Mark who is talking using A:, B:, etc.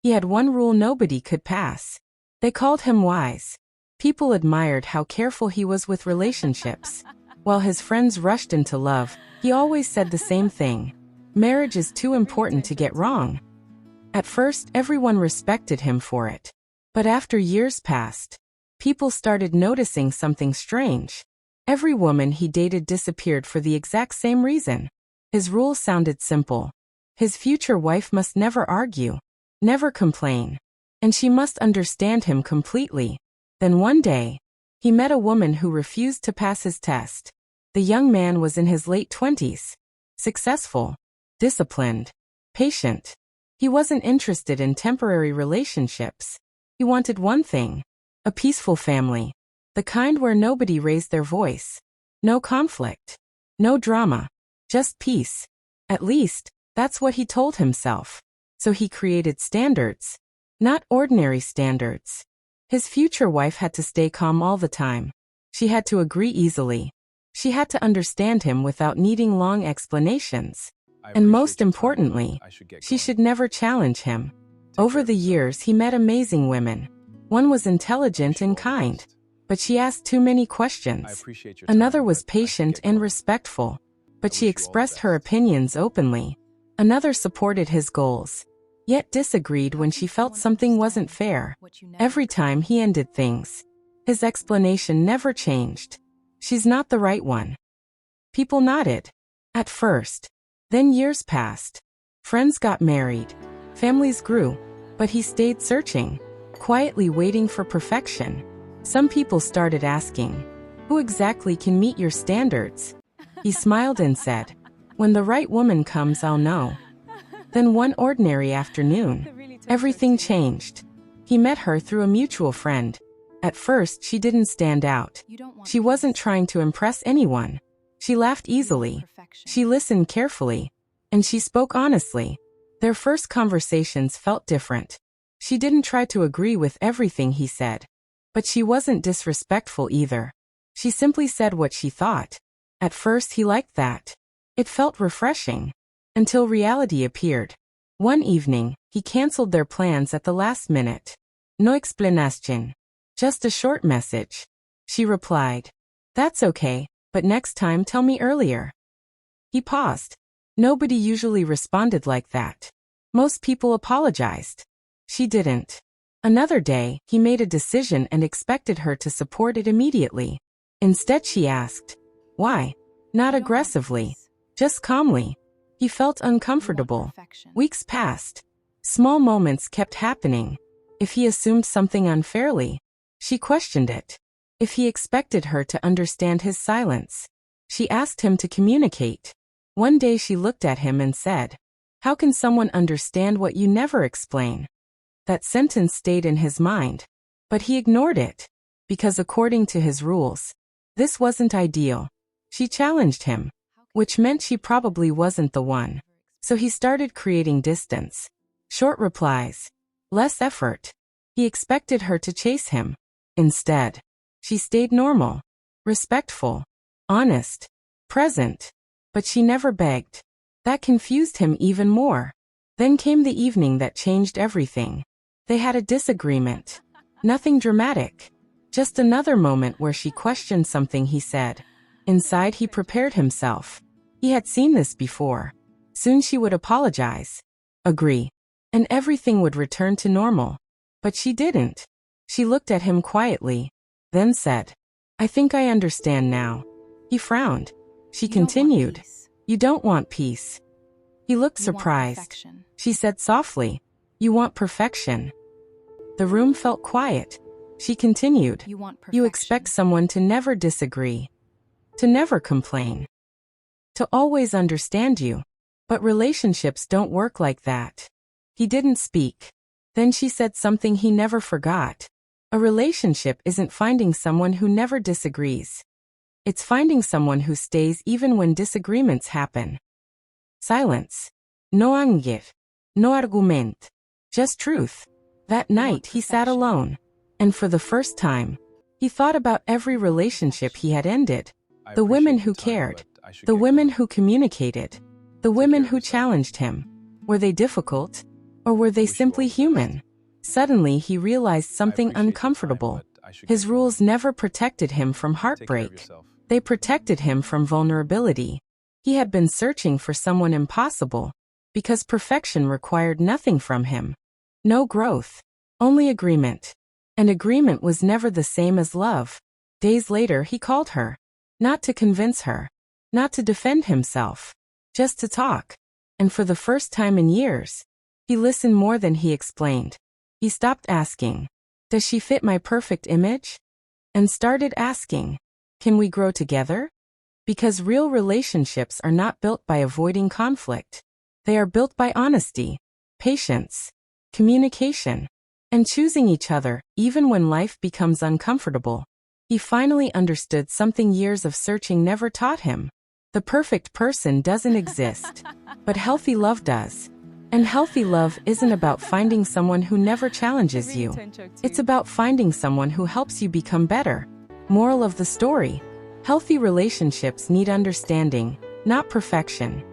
A: He had one rule nobody could pass. They called him wise. People admired how careful he was with relationships. While his friends rushed into love, he always said the same thing. Marriage is too important to get wrong. At first, everyone respected him for it. But after years passed, people started noticing something strange. Every woman he dated disappeared for the exact same reason. His rule sounded simple. His future wife must never argue, never complain, and she must understand him completely. Then one day, he met a woman who refused to pass his test. The young man was in his late 20s. Successful, disciplined, patient. He wasn't interested in temporary relationships. He wanted one thing: a peaceful family. The kind where nobody raised their voice. No conflict. No drama. Just peace. At least, that's what he told himself. So he created standards. Not ordinary standards. His future wife had to stay calm all the time. She had to agree easily. She had to understand him without needing long explanations. And most importantly, she should never challenge him. Over the years he met amazing women. One was intelligent and kind, but she asked too many questions. Another was patient and respectful, but she expressed her opinions openly. Another supported his goals, yet disagreed when she felt something wasn't fair. Every time he ended things, his explanation never changed. She's not the right one. People nodded. At first. Then years passed. Friends got married. Families grew. But he stayed searching, quietly waiting for perfection. Some people started asking, "Who exactly can meet your standards?" He smiled and said, "When the right woman comes, I'll know." Then one ordinary afternoon, everything changed. He met her through a mutual friend. At first, she didn't stand out. She wasn't trying to impress anyone. She laughed easily. She listened carefully. And she spoke honestly. Their first conversations felt different. She didn't try to agree with everything he said. But she wasn't disrespectful either. She simply said what she thought. At first he liked that. It felt refreshing. Until reality appeared. One evening, he canceled their plans at the last minute. No explanation. Just a short message. She replied, "That's okay, but next time tell me earlier." He paused. Nobody usually responded like that. Most people apologized. She didn't. Another day, he made a decision and expected her to support it immediately. Instead she asked, "Why?" Not aggressively, just calmly. He felt uncomfortable. Weeks passed. Small moments kept happening. If he assumed something unfairly, she questioned it. If he expected her to understand his silence, she asked him to communicate. One day she looked at him and said, "How can someone understand what you never explain?" That sentence stayed in his mind. But he ignored it. Because according to his rules, this wasn't ideal. She challenged him, which meant she probably wasn't the one. So he started creating distance. Short replies. Less effort. He expected her to chase him. Instead, she stayed normal, respectful, honest, present. But she never begged. That confused him even more. Then came the evening that changed everything. They had a disagreement. Nothing dramatic. Just another moment where she questioned something he said. Inside he prepared himself. He had seen this before. Soon she would apologize, agree, and everything would return to normal. But she didn't. She looked at him quietly, then said, "I think I understand now." He frowned. She continued, "You don't want peace." He looked surprised. She said softly, "You want perfection." The room felt quiet. She continued, "You expect someone to never disagree, to never complain, to always understand you. But relationships don't work like that." He didn't speak. Then she said something he never forgot. A relationship isn't finding someone who never disagrees. It's finding someone who stays even when disagreements happen. Silence. No anger. No argument. Just truth. That night he sat alone. And for the first time, he thought about every relationship he had ended. The women who cared. The women who communicated. The women who challenged him. Were they difficult? Or were they simply human? Suddenly, he realized something uncomfortable. His rules never protected him from heartbreak. They protected him from vulnerability. He had been searching for someone impossible, because perfection required nothing from him. No growth, only agreement. And agreement was never the same as love. Days later, he called her. Not to convince her. Not to defend himself. Just to talk. And for the first time in years, he listened more than he explained. He stopped asking, "Does she fit my perfect image?" And started asking, "Can we grow together?" Because real relationships are not built by avoiding conflict. They are built by honesty, patience, communication, and choosing each other, even when life becomes uncomfortable. He finally understood something years of searching never taught him. The perfect person doesn't exist, but healthy love does. And healthy love isn't about finding someone who never challenges you. It's about finding someone who helps you become better. Moral of the story: healthy relationships need understanding, not perfection.